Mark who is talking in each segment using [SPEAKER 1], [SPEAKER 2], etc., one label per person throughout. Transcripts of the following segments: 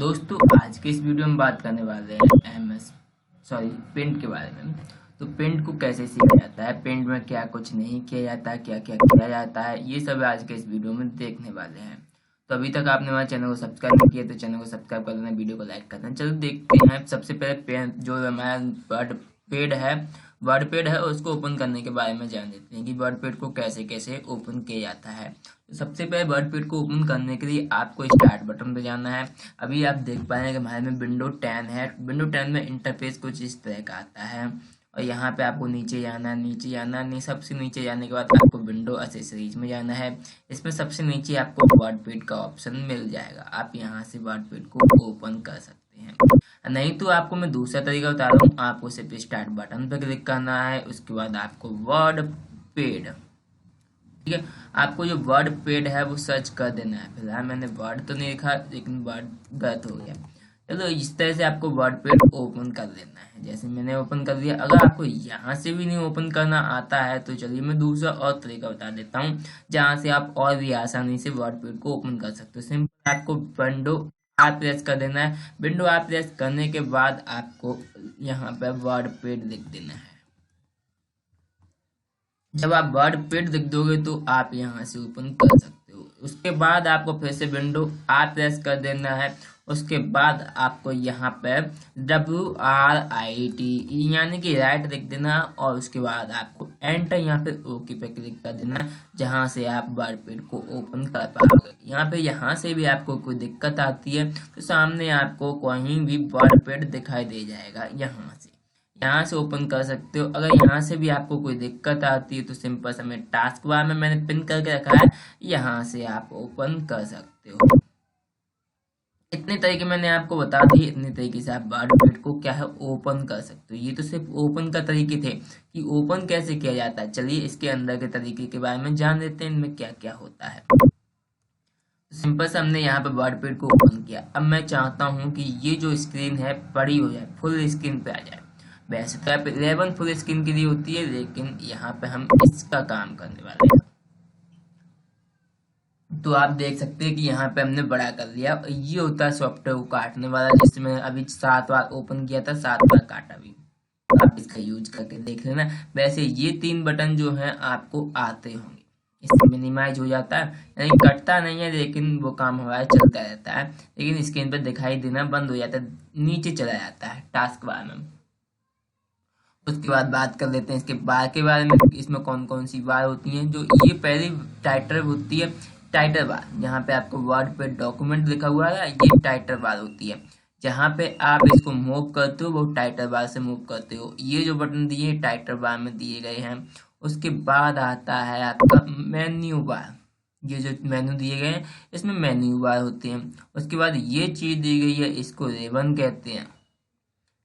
[SPEAKER 1] दोस्तों आज के इस वीडियो में बात करने वाले हैं पेंट के बारे में। तो पेंट को कैसे सीखा जाता है, पेंट में क्या कुछ नहीं किया जाता है, क्या क्या किया जाता है, ये सब आज के इस वीडियो में देखने वाले हैं। तो अभी तक आपने हमारे चैनल को सब्सक्राइब नहीं किया तो चैनल को सब्सक्राइब कर देना, वीडियो को लाइक कर देना। चलो देखते हैं। सबसे पहले पेंट जो हमारा वर्ड पेड है उसको ओपन करने के बारे में जान लेते हैं कि वर्ड पेड को कैसे कैसे ओपन किया जाता है। तो सबसे पहले वर्ड पेड को ओपन करने के लिए आपको स्टार्ट बटन पे जाना है। अभी आप देख पा रहे हैं कि हमारे में विंडो 10 है। विंडो 10 में इंटरफेस कुछ इस तरह का आता है और यहाँ पे आपको नीचे जाना है। नहीं, सबसे नीचे जाने के बाद आपको विंडो एसेसरीज में जाना है। इसमें सबसे नीचे आपको वर्ड पेड का ऑप्शन मिल जाएगा। आप यहाँ से वर्ड पेड को ओपन कर सकते हैं। नहीं तो आपको मैं दूसरा तरीका बता रहा हूँ। आपको सिर्फ स्टार्ट बटन पर क्लिक करना है, उसके बाद आपको वर्ड पेड, ठीक है, आपको जो वर्ड पेड है वो सर्च कर देना है। फिलहाल मैंने वर्ड तो नहीं लिखा लेकिन वर्ड गलत हो गया। चलो इस तरह से आपको वर्ड पेड ओपन कर लेना है। जैसे मैंने ओपन कर दिया। अगर आपको यहाँ से भी नहीं ओपन करना आता है तो चलिए मैं दूसरा और तरीका बता देता हूँ जहाँ से आप और भी आसानी से वर्ड पेड को ओपन कर सकते हो। सिंपल आपको विंडो आप प्रेस कर देना है। विंडो आप प्रेस करने के बाद आपको यहाँ पे वर्ड पेड लिख देना है। जब आप वर्ड पेड लिख दोगे तो आप यहाँ से ओपन कर सकते हो। उसके बाद आपको फिर से विंडो आप प्रेस कर देना है। उसके बाद आपको यहाँ पे WRIT यानी कि राइट लिख देना और उसके बाद आपको एंटर यहाँ पे ओके पे क्लिक कर देना, जहाँ से आप वर्ड पेड को ओपन कर पाओगे। यहाँ से भी आपको कोई दिक्कत आती है तो सामने आपको कहीं भी वर्ड पेड दिखाई दे जाएगा। यहाँ से ओपन कर सकते हो। अगर यहाँ से भी आपको कोई दिक्कत आती है तो सिंपल से मैं टास्क बार में मैंने पिन करके रखा है, यहाँ से आप ओपन कर सकते हो। इतने तरीके मैंने आपको बता दिए। इतने तरीके से आप वर्ड पेड को क्या है ओपन कर सकते हो। ये तो सिर्फ ओपन का तरीके थे कि ओपन कैसे किया जाता है। चलिए इसके अंदर के तरीके के बारे में जान लेते हैं, इनमें क्या क्या होता है। सिंपल से हमने यहाँ पे वर्ड पेड को ओपन किया। अब मैं चाहता हूँ कि ये जो स्क्रीन है बड़ी हो जाए, फुल स्क्रीन पे आ जाए। वैसे तो आप 11 फुल स्क्रीन के लिए होती है, लेकिन यहाँ पे हम इसका काम करने वाले हैं। तो आप देख सकते हैं कि यहाँ पे हमने बड़ा कर लिया। ये होता है सॉफ्टवेयर को काटने वाला, जिससे मैंने अभी 7 बार ओपन किया था, 7 बार काटा भी। आप इसका यूज करके देख लेना। वैसे ये 3 बटन जो हैं आपको आते होंगे। इससे मिनिमाइज हो जाता है, यानी कटता नहीं है लेकिन वो काम हमारा चलता रहता है, लेकिन स्क्रीन पर दिखाई देना बंद हो जाता है, नीचे चला जाता है टास्क बार में। उसके बाद बात कर लेते हैं इसके बार के बारे में। इसमें कौन कौन सी बार होती हैं। जो ये पहली टाइटल होती है, टाइटल बार, यहाँ पे आपको वर्ड पे डॉक्यूमेंट लिखा हुआ है, ये टाइटल बार होती है। जहाँ पे आप इसको मूव करते हो वो टाइटल बार से मूव करते हो। ये जो बटन दिए टाइटल बार में दिए गए हैं। उसके बाद आता है आपका मेन्यू बार। ये जो मेन्यू दिए गए हैं इसमें मेन्यू बार होते हैं। उसके बाद ये चीज दी गई है, इसको रिबन कहते हैं।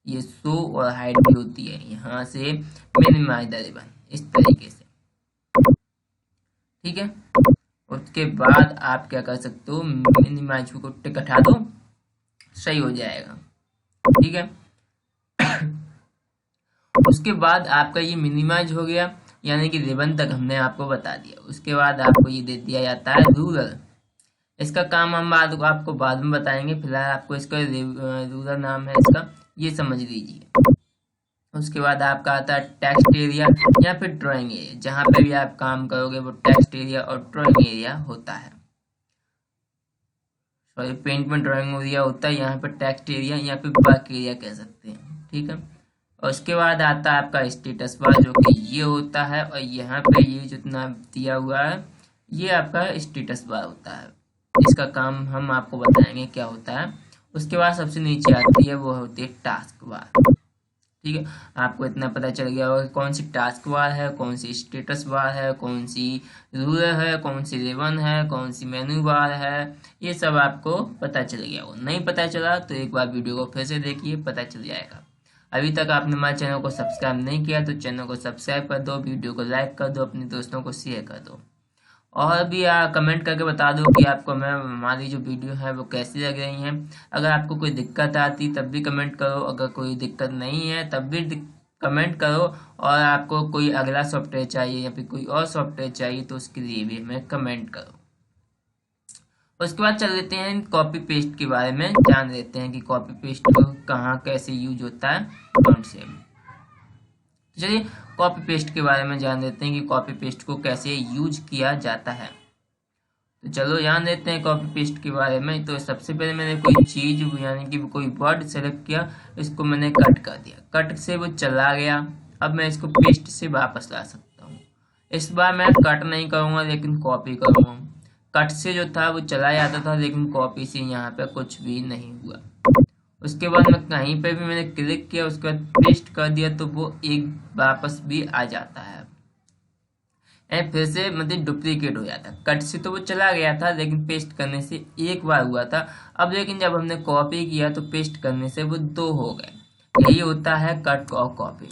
[SPEAKER 1] ये शो और हाइड भी होती है। यहाँ से मिनिमाइज द रिबन, इस तरीके से, ठीक है। उसके बाद आप क्या कर सकते हो, मिनिमाइज को टिक हटा दो, सही हो जाएगा, ठीक है। उसके बाद आपका ये मिनिमाइज हो गया, यानी कि रिबन तक हमने आपको बता दिया। उसके बाद आपको ये दे दिया जाता है रूलर। इसका काम हम आपको बाद में बताएंगे। फिलहाल आपको इसका रूलर नाम है इसका, ये समझ लीजिए। उसके बाद आपका आता है टेक्स्ट एरिया या फिर ड्राइंग एरिया। जहां पे भी आप काम करोगे वो टेक्स्ट एरिया और ड्राइंग एरिया होता है। सॉरी, पेंट में ड्राइंग एरिया होता है, यहाँ पे टेक्स्ट एरिया या फिर वर्क एरिया कह सकते हैं, ठीक है। और उसके बाद आता है आपका स्टेटस बार, जो कि ये होता है। और यहाँ पे ये जितना दिया हुआ है ये आपका स्टेटस बार होता है। इसका काम हम आपको बताएंगे क्या होता है। उसके बाद सबसे नीचे आती है वो होती है टास्क बार, ठीक है। आपको इतना पता चल गया होगा कौन सी टास्क बार है, कौन सी स्टेटस बार है, कौन सी रूलर है, कौन सी रिबन है, कौन सी मेन्यू बार है। ये सब आपको पता चल गया हो। नहीं पता चला तो एक बार वीडियो को फिर से देखिए, पता चल जाएगा। अभी तक आपने हमारे चैनल को सब्सक्राइब नहीं किया तो चैनल को सब्सक्राइब कर दो, वीडियो को लाइक कर दो, अपने दोस्तों को शेयर कर दो। और भी कमेंट करके बता दो कि आपको हमारी जो वीडियो है वो कैसी लग रही है। अगर आपको कोई दिक्कत आती तब भी कमेंट करो, अगर कोई दिक्कत नहीं है तब भी कमेंट करो। और आपको कोई अगला सॉफ्टवेयर चाहिए या फिर कोई और सॉफ्टवेयर चाहिए तो उसके लिए भी हमें कमेंट करो। उसके बाद चल लेते हैं कॉपी पेस्ट के बारे में, जान लेते हैं कि कॉपी पेस्ट कहाँ कैसे यूज होता है कौन से। चलिए कॉपी पेस्ट के बारे में जान लेते हैं कि कॉपी पेस्ट को कैसे यूज किया जाता है। तो चलो जान लेते हैं कॉपी पेस्ट के बारे में। तो सबसे पहले मैंने कोई चीज यानी कि कोई वर्ड सेलेक्ट किया, इसको मैंने कट कर दिया, कट से वो चला गया। अब मैं इसको पेस्ट से वापस ला सकता हूँ। इस बार मैं कट नहीं करूंगा लेकिन कॉपी करूंगा। कट से जो था वो चला जाता था लेकिन कॉपी से यहाँ पे कुछ भी नहीं हुआ। उसके बाद मैं कहीं पे भी मैंने क्लिक किया, उसके बाद पेस्ट कर दिया तो वो एक वापस भी आ जाता है, फिर से मतलब डुप्लीकेट हो जाता है। कट से तो वो चला गया था लेकिन पेस्ट करने से एक बार हुआ था। अब लेकिन जब हमने कॉपी किया तो पेस्ट करने से वो दो हो गए। यही होता है कट और कॉपी।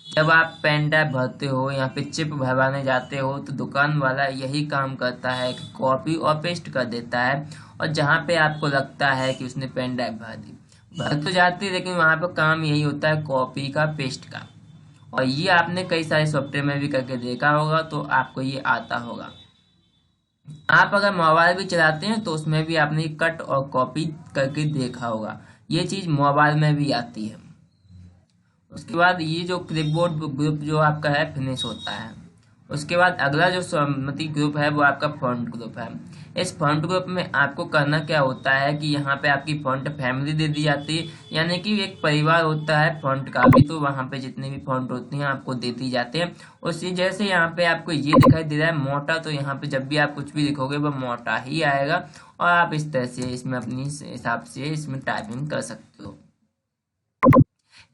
[SPEAKER 1] जब आप पेन ड्राइव भरते हो या फिर चिप भरवाने जाते हो तो दुकान वाला यही काम करता है कि कॉपी और पेस्ट कर देता है, और जहाँ पे आपको लगता है कि उसने पेन ड्राइव भर दी, भर तो जाती है लेकिन वहाँ पे काम यही होता है कॉपी का पेस्ट का। और ये आपने कई सारे सॉफ्टवेयर में भी करके देखा होगा तो आपको ये आता होगा। आप अगर मोबाइल भी चलाते हैं तो उसमें भी आपने कट और कॉपी करके देखा होगा, ये चीज मोबाइल में भी आती है। उसके बाद ये जो क्लिपबोर्ड ग्रुप जो आपका है फिनिश होता है। उसके बाद अगला जो सहमति ग्रुप है वो आपका फॉन्ट ग्रुप है। इस फॉन्ट ग्रुप में आपको करना क्या होता है कि यहाँ पे आपकी फॉन्ट फैमिली दे दी जाती है, यानी कि एक परिवार होता है फॉन्ट का भी, तो वहाँ पे जितने भी फॉन्ट होते हैं आपको दे दी जाते हैं। उसी जैसे यहाँ पे आपको ये दिखाई दे रहा है मोटा, तो यहाँ पे जब भी आप कुछ भी लिखोगे वो मोटा ही आएगा, और आप इस तरह से इसमें अपनी हिसाब से इसमें टाइपिंग कर सकते हो।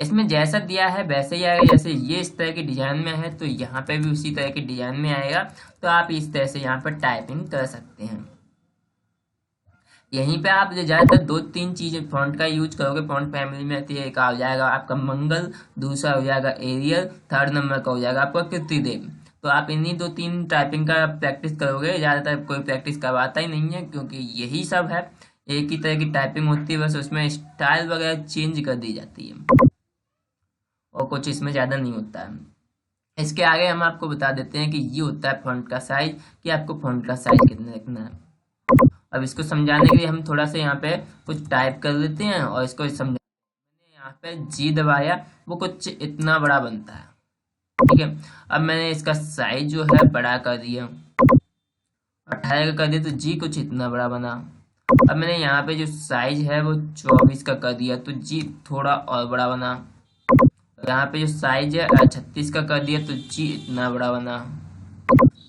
[SPEAKER 1] इसमें जैसा दिया है वैसे ही आएगा। जैसे ये इस तरह के डिजाइन में है तो यहाँ पे भी उसी तरह के डिजाइन में आएगा, तो आप इस तरह से यहाँ पर टाइपिंग कर सकते हैं। यहीं पे आप ज्यादातर दो तीन चीजें फॉन्ट का यूज करोगे। फॉन्ट फैमिली में आती है, एक हो जाएगा आपका मंगल, दूसरा हो जाएगा एरियल, थर्ड नंबर का हो जाएगा आपका कीर्तिदेव। तो आप इन्हीं दो तीन टाइपिंग का प्रैक्टिस करोगे। ज्यादातर कोई प्रैक्टिस करवाता ही नहीं है क्योंकि यही सब है, एक ही तरह की टाइपिंग होती है, बस उसमें स्टाइल वगैरह चेंज कर दी जाती है और कुछ इसमें ज्यादा नहीं होता है। इसके आगे हम आपको बता देते हैं कि ये होता है फॉन्ट का साइज, कि आपको फॉन्ट का साइज कितना रखना है। अब इसको समझाने के लिए हम थोड़ा सा यहाँ पे कुछ टाइप कर लेते हैं और इसको समझा। मैंने यहाँ पे जी दबाया, वो कुछ इतना बड़ा बनता है, ठीक है। अब मैंने इसका साइज जो है बड़ा कर दिया, 18 का कर दिया तो जी कुछ इतना बड़ा बना। अब मैंने यहाँ पे जो साइज है वो 24 का कर दिया तो जी थोड़ा और बड़ा बना। यहाँ पे जो साइज है 36 का कर दिया तो जी इतना बड़ा बना।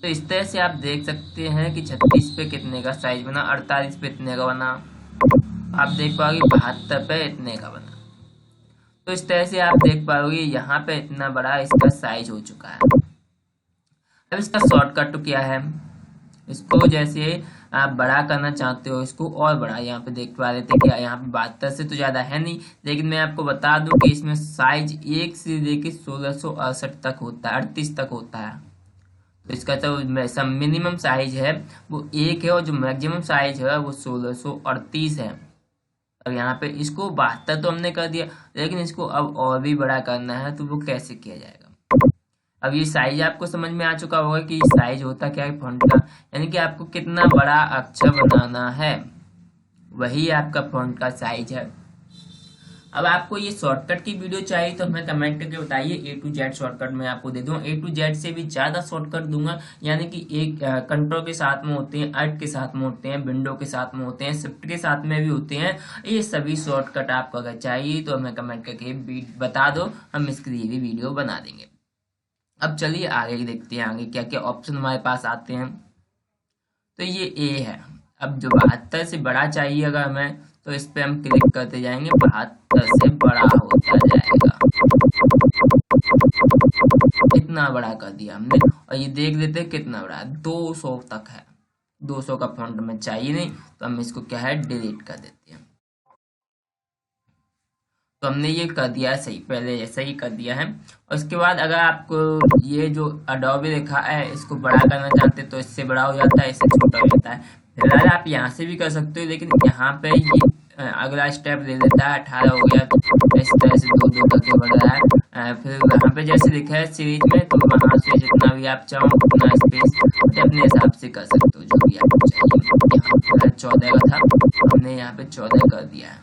[SPEAKER 1] तो इस तरह से आप देख सकते हैं कि 36 पे कितने का साइज बना, 48 पे इतने का बना, आप देख पाओगे 72 पे इतने का बना। तो इस तरह से आप देख पाओगे यहाँ पे इतना बड़ा इसका साइज हो चुका है। अब इसका शॉर्टकट क्या है, इसको जैसे आप बड़ा करना चाहते हो इसको और बड़ा, यहाँ पे देख पा रहे थे कि यहाँ पे 72 से तो ज्यादा है नहीं, लेकिन मैं आपको बता दूं कि इसमें साइज 1 से लेके 1668 तक होता है, 38 तक होता है। तो इसका तो मिनिमम साइज है वो 1 है और जो मैक्सिमम साइज है वो 1638 है। अब यहाँ पे इसको 72 तो हमने कर दिया, लेकिन इसको अब और भी बड़ा करना है तो वो कैसे किया जाएगा। अब ये साइज आपको समझ में आ चुका होगा कि साइज होता क्या है फॉन्ट का, यानी कि आपको कितना बड़ा अक्षर बनाना है, वही आपका फॉन्ट का साइज है। अब आपको ये शॉर्टकट की वीडियो चाहिए तो हमें कमेंट करके बताइए, A to Z शॉर्टकट मैं आपको दे दूंगा। A to Z से भी ज्यादा शॉर्टकट दूंगा, यानी कि एक कंट्रोल के साथ में होते हैं, अल्ट के साथ में होते हैं, विंडो के साथ में होते हैं, शिफ्ट के साथ में भी होते हैं। ये सभी शॉर्टकट आपको अगर चाहिए तो हमें कमेंट करके बता दो, हम इसके लिए भी वीडियो बना देंगे। अब चलिए आगे देखते हैं आगे क्या क्या ऑप्शन हमारे पास आते हैं। तो ये ए है। अब जो 72 से बड़ा चाहिए अगर हमें तो इस पे हम क्लिक करते जाएंगे, 72 से बड़ा होता जाएगा। इतना बड़ा कर दिया हमने, और ये देख लेते हैं कितना बड़ा है, 200 तक है। 200 का फॉन्ट हमें चाहिए नहीं तो हम इसको क्या है डिलीट कर देते हैं। तो हमने ये कर दिया है सही, पहले ऐसा ही कर दिया है। और उसके बाद अगर आपको ये जो अडोबे लिखा है इसको बड़ा करना चाहते तो इससे बड़ा हो जाता है, इससे छोटा हो जाता है। फिलहाल आप यहाँ से भी कर सकते हो, लेकिन यहाँ पे ये अगला स्टेप ले लेता है, 18 हो गया तो इस तरह से दो दो करके बढ़ रहा है। फिर वहाँ पे जैसे लिखा है सीरीज में, तो वहाँ से जितना भी आप चाहो उतना स्पेस अपने हिसाब से कर सकते हो, जो भी आपको चाहिए। यहाँ पे 14 का था, हमने यहाँ पे 14 कर दिया है।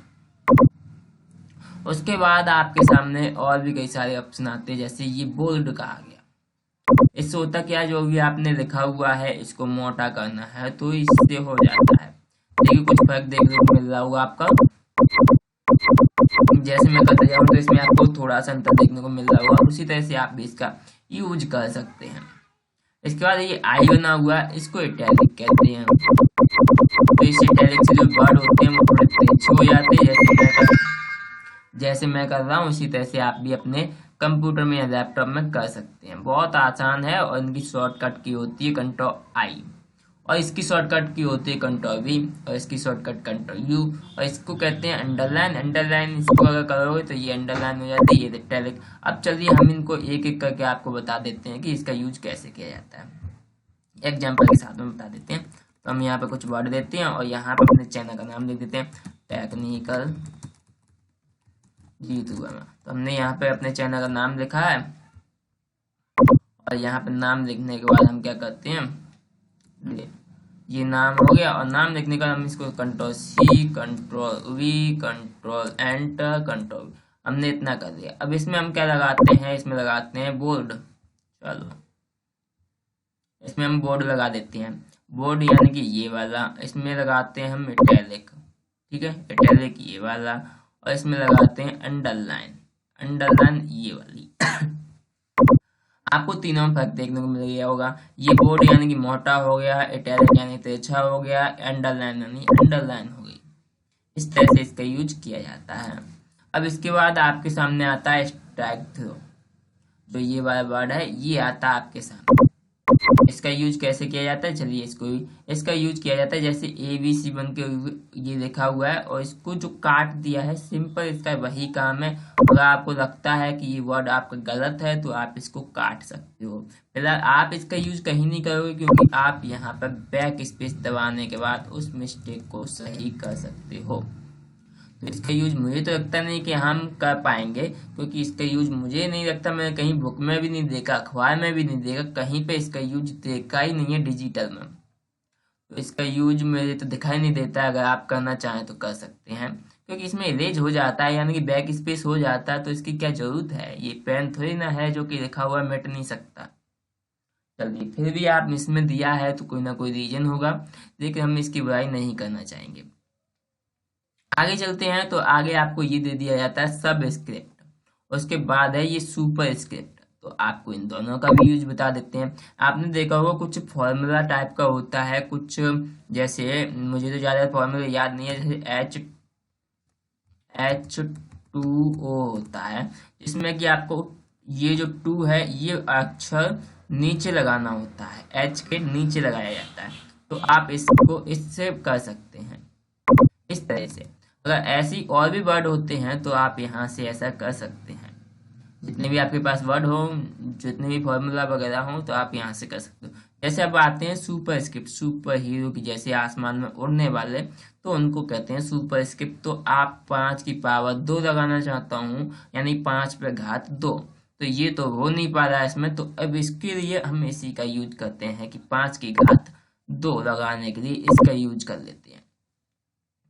[SPEAKER 1] उसके बाद आपके सामने और भी कई सारे ऑप्शन आते हैं, जैसे ये बोल्ड का आ गया। इससे होता क्या, जो भी आपने लिखा हुआ है इसको मोटा करना है तो इससे हो जाता है। देखिए कुछ फर्क देखने को मिल रहा होगा आपका, जैसे मैं करते जाऊँ तो इसमें आपको थोड़ा सा अंतर देखने को मिल रहा होगा। उसी तरह से आप भी इसका यूज कर सकते हैं। इसके बाद ये आई बना हुआ है, इसको इटैलिक कहते हैं। तो इस इटैलिक से जो वर्ड होते हैं वो थोड़े तेज हो जाते हैं, जैसे मैं कर रहा हूँ उसी तरह से आप भी अपने कंप्यूटर में या लैपटॉप में कर सकते हैं। बहुत आसान है, और इनकी शॉर्टकट की होती है कंट्रोल आई, और इसकी शॉर्टकट की होती है कंट्रोल वी, और इसकी शॉर्टकट कंट्रोल यू, और इसको कहते हैं अंडरलाइन। अंडरलाइन इसको अगर करोगे तो ये अंडरलाइन हो जाती है, ये इटैलिक। अब चलिए हम इनको एक एक करके आपको बता देते हैं कि इसका यूज कैसे किया जाता है। एग्जाम्पल के साथ में बता देते हैं। तो हम यहाँ पे कुछ वर्ड देते हैं और यहाँ पे अपने चैनल का नाम लिख देते हैं, टेक्निकल जीत हुआ। तो हमने यहाँ पे अपने चैनल का नाम लिखा है, और यहाँ पे नाम लिखने के बाद हम क्या करते हैं, ये नाम हो गया। और नाम लिखने का हम इसको control C, control V, control enter, control, हमने इतना कर दिया। अब इसमें हम क्या लगाते हैं, इसमें लगाते हैं बोर्ड। चलो इसमें हम बोर्ड लगा देते हैं, बोर्ड यानी कि ये वाला। इसमें लगाते हैं हम इटैलिक, ठीक है, इटैलिक ये वाला। और इसमें लगाते हैं अंडरलाइन, अंडरलाइन ये वाली। आपको तीनों में फर्क देखने को मिल गया होगा। ये बोर्ड यानी कि मोटा हो गया, इटैलिक यानी तिरछा हो गया, अंडरलाइन यानी अंडरलाइन हो गई। इस तरह से इसका यूज किया जाता है। अब इसके बाद आपके सामने आता है स्ट्राइक थ्रो, जो ये वाला वर्ड है ये आता है आपके सामने। इसका यूज कैसे किया जाता है, चलिए इसका यूज किया जाता है जैसे ABC बन के ये लिखा हुआ है, और इसको जो काट दिया है, सिंपल इसका वही काम है। अगर आपको लगता है कि ये वर्ड आपका गलत है तो आप इसको काट सकते हो। फिलहाल आप इसका यूज कहीं नहीं करोगे, क्योंकि आप यहाँ पर बैक स्पेस दबाने के बाद उस मिस्टेक को सही कर सकते हो। तो इसका यूज मुझे तो लगता नहीं कि हम कर पाएंगे, क्योंकि इसका यूज मुझे नहीं लगता, मैंने कहीं बुक में भी नहीं देखा, अखबार में भी नहीं देखा, कहीं पे इसका यूज देखा ही नहीं है डिजिटल में। तो इसका यूज मुझे तो दिखाई नहीं देता। अगर आप करना चाहें तो कर सकते हैं, क्योंकि इसमें इरेज हो जाता है, यानी कि बैक स्पेस हो जाता है, तो इसकी क्या जरूरत है। ये पेन थोड़ी ना है जो कि लिखा हुआ मिट नहीं सकता। चलिए फिर भी आप इसमें दिया है तो कोई ना कोई रीजन होगा, लेकिन हम इसकी बुराई नहीं करना चाहेंगे। आगे चलते हैं, तो आगे आपको ये दे दिया जाता है सब स्क्रिप्ट, उसके बाद है ये सुपर स्क्रिप्ट। तो आपको इन दोनों का भी यूज बता देते हैं। आपने देखा होगा कुछ फॉर्मूला टाइप का होता है, कुछ जैसे मुझे तो ज्यादा फॉर्मूला याद नहीं है, जैसे H2O होता है, जिसमें कि आपको ये जो 2 है ये अक्षर नीचे लगाना होता है, H के नीचे लगाया जाता है। तो आप इसको इससे कर सकते हैं इस तरह से। अगर ऐसी और भी वर्ड होते हैं तो आप यहाँ से ऐसा कर सकते हैं। जितने भी आपके पास वर्ड हो, जितने भी फॉर्मूला वगैरह हो, तो आप यहाँ से कर सकते हो। जैसे अब आते हैं सुपर स्क्रिप्ट, सुपर हीरो की जैसे आसमान में उड़ने वाले, तो उनको कहते हैं सुपर स्क्रिप्ट। तो आप 5 की पावर 2 लगाना चाहता हूँ, यानी 5 पे घात 2, तो ये तो हो नहीं पा रहा है इसमें। तो अब इसके लिए हम इसी का यूज करते हैं कि 5 की घात 2 लगाने के लिए इसका यूज कर लेते हैं।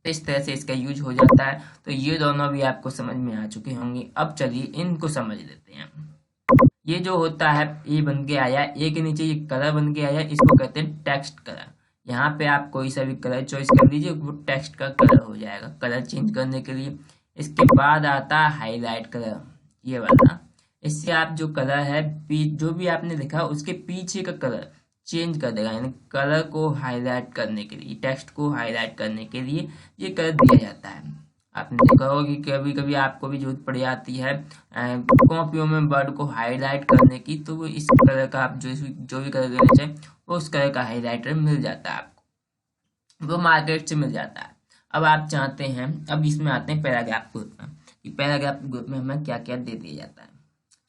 [SPEAKER 1] तो इस तरह से इसका यूज हो जाता है। तो ये दोनों भी आपको समझ में आ चुके होंगे। अब चलिए इनको समझ लेते हैं। ये जो होता है ए बन के आया, ए के नीचे ये कलर बन के आया, इसको कहते हैं टेक्स्ट कलर। यहाँ पे आप कोई सा भी कलर चॉइस कर लीजिए, वो टेक्स्ट का कलर हो जाएगा, कलर चेंज करने के लिए। इसके बाद आता है हाईलाइट कलर, ये वाला। इससे आप जो कलर है, जो भी आपने लिखा उसके पीछे का कलर चेंज कर देगा, यानी कलर को हाईलाइट करने के लिए, टेक्स्ट को हाईलाइट करने के लिए ये कलर दिया जाता है। आपने देखा होगा कि कभी कभी आपको भी जरूरत पड़ जाती है कॉपियों में वर्ड को हाईलाइट करने की, तो वो इस कलर का आप जो भी कलर लेना चाहें वो उस कलर का हाईलाइटर मिल जाता है आपको, वो मार्केट से मिल जाता है। अब आप चाहते हैं, अब इसमें आते हैं पैराग्राफ ग्रुप में, कि पैराग्राफ ग्रुप में हमें क्या क्या दे दिया जाता है।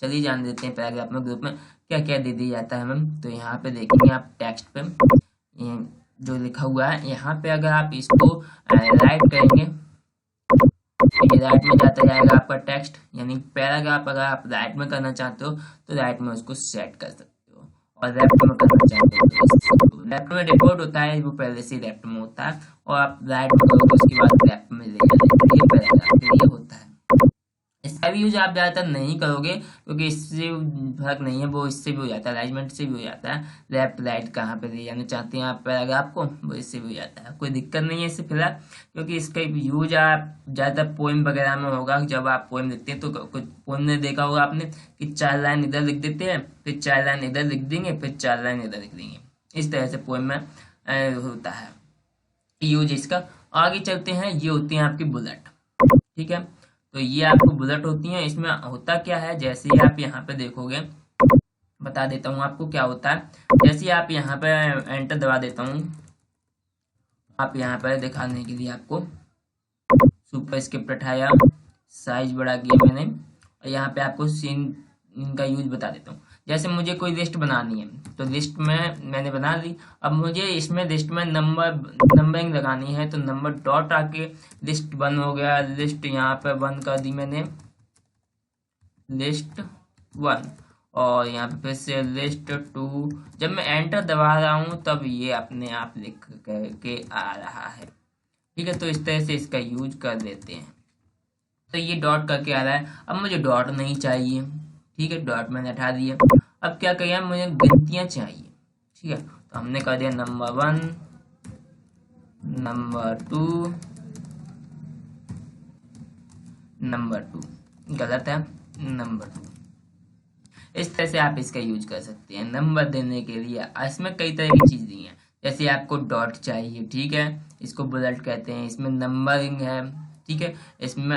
[SPEAKER 1] चलिए जान देते हैं पैराग्राफ में ग्रुप में क्या क्या दे दिया जाता है हमें। तो यहाँ पे देखेंगे आप टेक्स्ट पे जो लिखा हुआ है, यहाँ पे अगर आप इसको राइट करेंगे तो ये राइट में जाता जाएगा आपका टेक्स्ट, यानी पैराग्राफ अगर आप राइट में करना चाहते हो तो राइट में उसको सेट कर सकते हो, और लेफ्ट में करना चाहते हो तो लेफ्ट में डिफॉल्ट होता है, वो पहले से लेफ्ट में होता है, और आप राइट में करोगे उसके बाद लेफ्ट में ले जाना, तो ये पैराग्राफ के लिए होता है। इसका भी यूज आप ज़्यादातर नहीं करोगे क्योंकि इससे फर्क नहीं है, वो इससे भी हो जाता है, अलाइनमेंट से भी हो जाता है, लेफ्ट राइट कहाँ पे ले जाना चाहते हैं आप पैराग्राफ को, वो इससे भी हो जाता है, कोई दिक्कत नहीं है इससे फिलहाल, क्योंकि इसका यूज आप ज़्यादातर पोएम वगैरह में होगा। जब आप पोएम लिखते हैं तो कुछ पोएम ने देखा होगा आपने कि 4 लाइन इधर लिख देते हैं, फिर 4 लाइन इधर लिख देंगे, फिर 4 लाइन इधर लिख देंगे, इस तरह से पोएम में होता है यूज इसका। आगे चलते हैं, ये होती हैं आपकी बुलेट, ठीक है। तो ये आपको बुलेट होती हैं, इसमें होता क्या है, जैसे ही आप यहाँ पे देखोगे, बता देता हूँ आपको क्या होता है। जैसे ही आप यहाँ पे एंटर दबा देता हूँ, आप यहाँ पर दिखाने के लिए आपको सुपर स्क्रिप्ट उठाया, साइज बढ़ा किया मैंने, और यहाँ पे आपको सीन इनका यूज बता देता हूँ। जैसे मुझे कोई लिस्ट बनानी है तो लिस्ट में मैंने बना ली, अब मुझे इसमें लिस्ट में नंबरिंग लगानी है, तो नंबर डॉट आके लिस्ट 1 हो गया, लिस्ट यहाँ पे 1 कर दी मैंने, लिस्ट 1, और यहाँ पे फिर से लिस्ट 2। जब मैं एंटर दबा रहा हूँ तब ये अपने आप लिख के आ रहा है, ठीक है। तो इस तरह से इसका यूज कर लेते हैं। तो ये डॉट करके आ रहा है, अब मुझे डॉट नहीं चाहिए, ठीक है, डॉट मैंने हटा दिया। अब क्या करिए, मुझे गिनतियां चाहिए, ठीक है, तो हमने कर दिया नंबर 1, नंबर 2, नंबर 2, गलत है, नंबर 2। इस तरह से आप इसका यूज कर सकते हैं नंबर देने के लिए। इसमें कई तरह की चीज दी है, जैसे आपको डॉट चाहिए, ठीक है, इसको बुलेट कहते हैं, इसमें नंबरिंग है, ठीक है, इसमें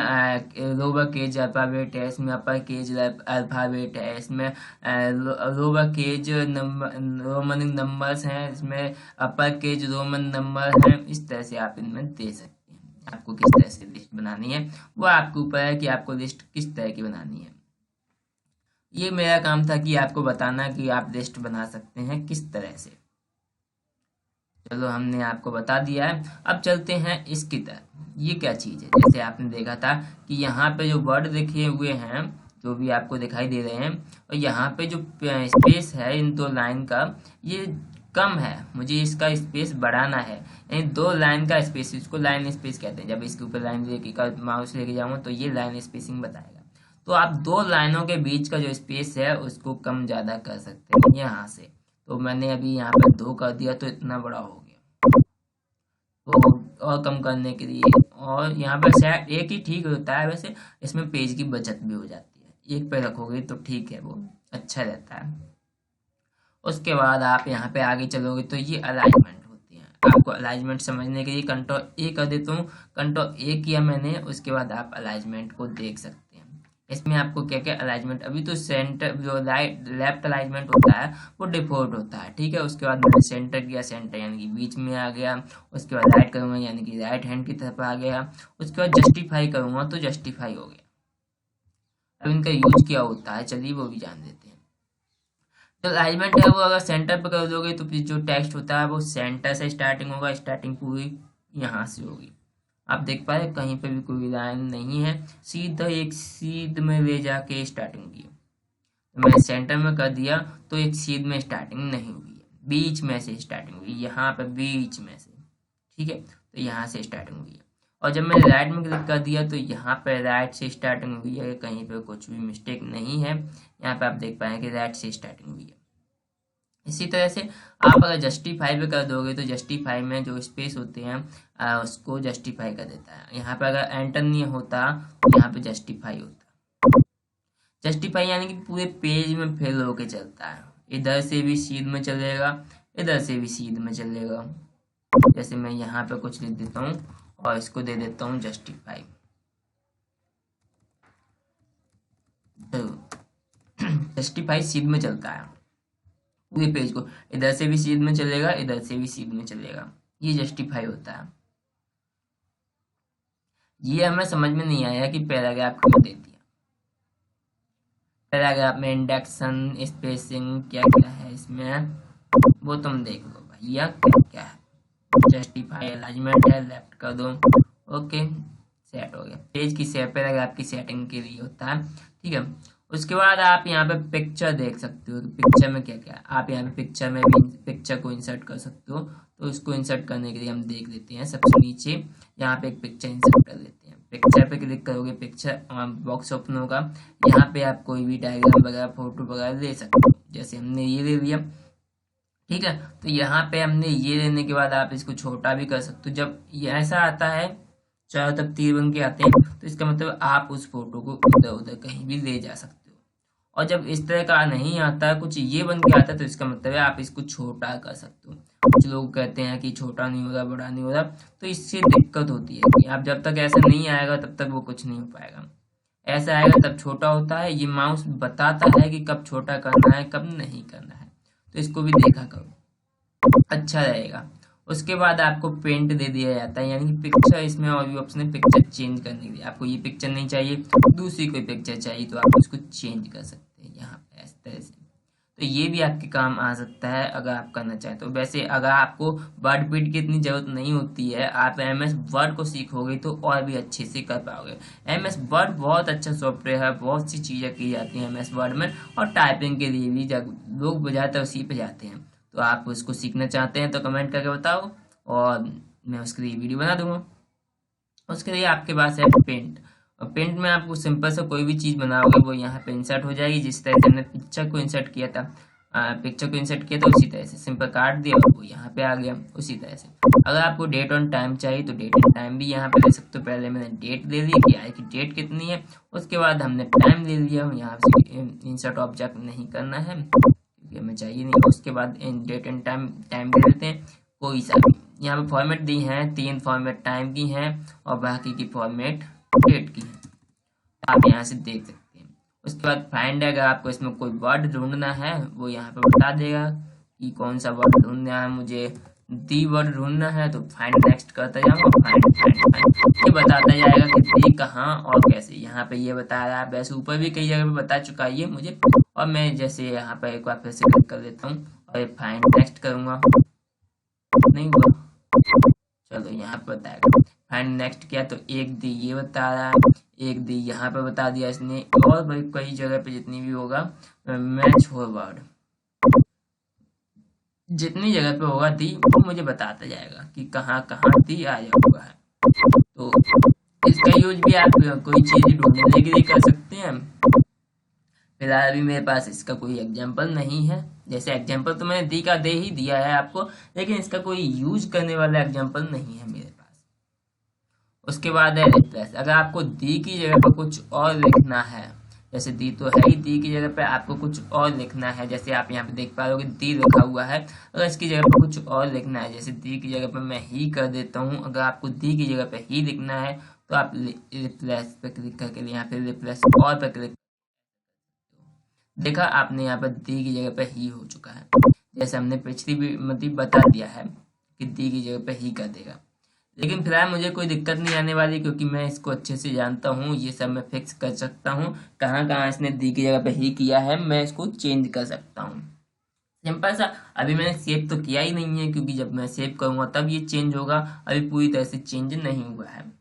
[SPEAKER 1] लोअर केज अल्फाबेट है, इसमें अपर केज अल्फाबेट है, इसमें लोअर केज रोमन नंबर्स हैं, इसमें अपर केज रोमन नंबर हैं। इस तरह से आप इनमें दे सकते हैं। आपको किस तरह से लिस्ट बनानी है वो आपके ऊपर है कि आपको लिस्ट किस तरह की बनानी है। ये मेरा काम था कि आपको बताना कि आप लिस्ट बना सकते हैं किस तरह से। चलो हमने आपको बता दिया है, अब चलते हैं इसकी तरफ। ये क्या चीज है, जैसे आपने देखा था कि यहाँ पे जो वर्ड लिखे हुए हैं जो भी आपको दिखाई दे रहे हैं, और यहाँ पे जो स्पेस है इन 2 लाइन का, ये कम है, मुझे इसका स्पेस बढ़ाना है, यानी 2 लाइन का स्पेस, इसको लाइन स्पेस कहते हैं। जब इसके ऊपर लाइन लेके माउस लेके जाऊंगा तो ये लाइन स्पेसिंग बताएगा। तो आप 2 लाइनों के बीच का जो स्पेस है उसको कम ज्यादा कर सकते हैं यहाँ से। तो मैंने अभी यहाँ पे 2 कर दिया तो इतना बड़ा हो गया। तो और कम करने के लिए, और यहाँ पे शायद एक ही ठीक होता है, वैसे इसमें पेज की बचत भी हो जाती है, एक पे रखोगे तो ठीक है, वो अच्छा रहता है। उसके बाद आप यहाँ पे आगे चलोगे तो ये अलाइनमेंट होती है। आपको अलाइनमेंट समझने के लिए कंट्रोल ए कर देता हूँ, कंट्रोल ए किया मैंने, उसके बाद आप अलाइनमेंट को देख सकते हैं। इसमें आपको क्या क्या अलाइनमेंट, अभी तो सेंटर जो राइट लेफ्ट अलाइनमेंट होता है वो डिफॉल्ट होता है, ठीक है। उसके बाद मैंने सेंटर किया, सेंटर यानी कि बीच में आ गया। उसके बाद राइट करूंगा यानी कि राइट हैंड की तरफ आ गया। उसके बाद जस्टिफाई करूंगा तो जस्टिफाई हो गया। अब इनका यूज क्या होता है चलिए वो भी जान लेते हैं। जो अलाइनमेंट है वो अगर सेंटर पे कर दोगे तो फिर जो टेक्स्ट होता है वो सेंटर से स्टार्टिंग होगा, स्टार्टिंग पूरी यहाँ से होगी। आप देख पा रहे कहीं पे भी कोई लाइन नहीं है, सीधा एक सीध में ले जाके स्टार्टिंग की। तो मैंने सेंटर में कर दिया तो एक सीध में स्टार्टिंग नहीं हुई है, बीच में से स्टार्टिंग हुई, यहाँ पे बीच में से, ठीक है, तो यहाँ से स्टार्टिंग हुई है। और जब मैंने राइट में क्लिक कर दिया तो यहाँ पे राइट से स्टार्टिंग हुई है, कहीं पे कुछ भी मिस्टेक नहीं है। यहाँ पे आप देख पाएंगे राइट से स्टार्टिंग हुई है। इसी तरह से आप अगर जस्टिफाई पे कर दोगे तो जस्टिफाई में जो स्पेस होते हैं उसको जस्टिफाई कर देता है। यहाँ पे अगर एंटर नहीं होता तो यहाँ पे जस्टिफाई होता है। जस्टिफाई यानी कि पूरे पेज में फेल होके चलता है, इधर से भी सीध में चलेगा, इधर से भी सीध में चलेगा। जैसे मैं यहाँ पे कुछ लिख देता हूँ और इसको दे देता हूँ जस्टिफाई, तो जस्टिफाई सीध में चलता है पूरे पेज को, इधर से भी सीध में चलेगा, इधर से भी सीध में चलेगा, ये जस्टिफाई होता है। ये हमें समझ में नहीं आया कि पैराग्राफ क्यों दे दिया। पैराग्राफ में इंडेक्शन स्पेसिंग क्या क्या है इसमें वो तुम देख लो भैया क्या क्या है। जस्टिफाई अलाइनमेंट है, लेफ्ट कर दो, ओके सेट हो गया। पेज की शेप पर आपकी सेटिंग के लिए होता है, ठीक है। उसके बाद आप यहाँ पे पिक्चर देख सकते हो, पिक्चर में क्या क्या आप यहाँ पे पिक्चर में भी पिक्चर को इंसर्ट कर सकते हो। तो इसको इंसर्ट करने के लिए हम देख लेते हैं, सबसे नीचे यहाँ पे एक पिक्चर इंसर्ट कर लेते हैं। पिक्चर पे क्लिक करोगे, पिक्चर बॉक्स ओपन होगा। यहाँ पे आप कोई भी डायग्राम वगैरह फोटो वगैरह ले सकते हो, जैसे हमने ये ले लिया, ठीक है। तो यहाँ पे हमने ये लेने के बाद आप इसको छोटा भी कर सकते हो। जब ये ऐसा आता है चारों तरफ तीर बन के आते हैं, तो इसका मतलब आप उस फोटो को इधर उधर कहीं भी ले जा सकते हो। और जब इस तरह का नहीं आता, कुछ ये बन के आता है, तो इसका मतलब है आप इसको छोटा कर सकते हो। कुछ लोग कहते हैं कि छोटा नहीं हो रहा, बड़ा नहीं हो रहा, तो इससे दिक्कत होती है कि आप जब तक ऐसा नहीं आएगा तब तक वो कुछ नहीं हो पाएगा। ऐसा आएगा तब छोटा होता है। ये माउस बताता है कि कब छोटा करना है, कब नहीं करना है, तो इसको भी देखा करो, अच्छा रहेगा। उसके बाद आपको पेंट दे दिया जाता है, यानी कि पिक्चर, इसमें और भी ऑप्शन है पिक्चर चेंज करने के लिए। आपको ये पिक्चर नहीं चाहिए, दूसरी कोई पिक्चर चाहिए, तो आप उसको चेंज कर सकते हैं यहाँ पे इस तरह से। तो ये भी आपके काम आ सकता है अगर आप करना चाहें तो। वैसे अगर आपको वर्डपीड की इतनी जरूरत नहीं होती है, आप MS वर्ड को सीखोगे तो और भी अच्छे से कर पाओगे। MS वर्ड बहुत अच्छा सॉफ्टवेयर है, बहुत सी चीज़ें की जाती हैं MS वर्ड में, और टाइपिंग के लिए भी जब लोग ज़्यादातर उसी पे जाते हैं। तो आप उसको सीखना चाहते हैं तो कमेंट करके बताओ, और मैं उसके लिए वीडियो बना दूंगा। उसके लिए आपके पास है पेंट, और पेंट में आपको सिंपल से कोई भी चीज़ बनाओगे वो यहाँ पे इंसर्ट हो जाएगी। जिस तरह से हमने पिक्चर को इंसर्ट किया था, उसी तरह से सिंपल काट दिया और वो यहाँ पे आ गया उसी तरह से। अगर आपको डेट ऑन टाइम चाहिए तो डेट ऑन टाइम भी यहाँ पे ले सकते हो। पहले मैंने डेट ले ली कि आज की डेट कितनी है, उसके बाद हमने टाइम ले लिया। यहाँ से इंसर्ट ऑब्जेक्ट नहीं करना है क्योंकि हमें चाहिए नहीं। उसके बाद डेट एंड टाइम दे देते हैं कोई सा भी। यहाँ पे फॉर्मेट दी हैं, 3 फॉर्मेट टाइम की हैं और बाकी की फॉर्मेट डेट की है, आप यहाँ से देख सकते हैं। उसके बाद फाइंड है, अगर आपको इसमें कोई वर्ड ढूंढना है वो यहाँ पे बता देगा कि कौन सा वर्ड ढूंढना है। मुझे दी वर्ड ढूंढना है तो फाइंड नेक्स्ट करता जाऊंगा, फाइंड ये बताता जाएगा कि दी कहाँ और कैसे। यहाँ पे ये बता रहा है, वैसे ऊपर भी कई जगह पे बता चुका है ये मुझे। और मैं जैसे यहाँ पे एक बार फिर से क्लिक कर लेता हूँ और फाइंड नेक्स्ट करूंगा, नहीं हुआ, चलो यहाँ पे बताएगा। फाइंड नेक्स्ट किया तो एक दी ये बता रहा है, एक दी यहाँ पे बता दिया इसने, और भाई कई जगह पे जितनी भी होगा मैच हो वर्ड, जितनी जगह पे होगा दी वो मुझे बताता जाएगा कि कहाँ कहाँ दी आया हुआ है। तो इसका यूज भी आप कोई चीज ढूंढने के लिए कर सकते हैं। फिलहाल अभी मेरे पास इसका कोई एग्जाम्पल नहीं है, जैसे एग्जाम्पल तो मैंने दी का दे ही दिया है आपको, लेकिन इसका कोई यूज करने वाला एग्जाम्पल नहीं है मेरे पास। उसके बाद है रिप्लेस, अगर आपको दी की जगह पर कुछ और लिखना है, जैसे दी तो है ही, दी की जगह पे आपको कुछ और लिखना है, जैसे आप यहाँ पे देख पा रहे हो दी लिखा हुआ है। अगर इसकी जगह पे कुछ और लिखना है, जैसे दी की जगह पे मैं ही कर देता हूँ, अगर आपको दी की जगह पे ही लिखना है तो आप रिप्लेस पे क्लिक करके यहाँ पे रिप्लेस ऑल पे क्लिक, देखा आपने यहाँ पर दी की जगह पे ही हो चुका है। जैसे हमने पिछली भी मतलब बता दिया है कि दी की जगह पे ही कर देगा। लेकिन फिलहाल मुझे कोई दिक्कत नहीं आने वाली, क्योंकि मैं इसको अच्छे से जानता हूँ, ये सब मैं फिक्स कर सकता हूँ। कहाँ कहाँ इसने दी की जगह पे ही किया है मैं इसको चेंज कर सकता हूँ। सिंपल सा, अभी मैंने सेव तो किया ही नहीं है, क्योंकि जब मैं सेव करूँगा तब ये चेंज होगा, अभी पूरी तरह से चेंज नहीं हुआ है।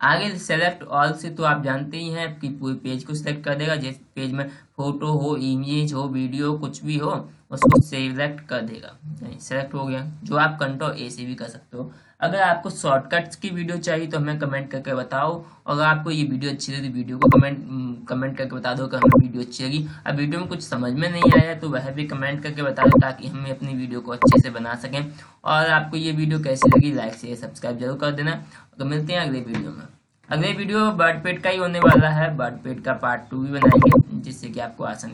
[SPEAKER 1] आगे सेलेक्ट ऑल से तो आप जानते ही हैं कि पूरे पेज को सिलेक्ट कर देगा। जिस पेज में फोटो हो, इमेज हो, वीडियो कुछ भी हो उसको सिलेक्ट कर देगा, सेलेक्ट हो गया। जो आप कंट्रोल A से भी कर सकते हो। अगर आपको शॉर्टकट्स की वीडियो चाहिए तो हमें कमेंट करके बताओ। अगर आपको ये वीडियो अच्छी लगी तो वीडियो को कमेंट करके बता दो कि हमें वीडियो अच्छी लगी। अब वीडियो में कुछ समझ में नहीं आया तो वह भी कमेंट करके बता दो, ताकि हम अपनी वीडियो को अच्छे से बना सकें। और आपको ये वीडियो कैसी लगी, लाइक शेयर सब्सक्राइब जरूर कर देना। तो मिलते हैं अगले वीडियो में। अगले वीडियो वर्डपैड का ही होने वाला है, वर्डपैड का पार्ट 2 भी बनाएंगे, जिससे कि आपको आसानी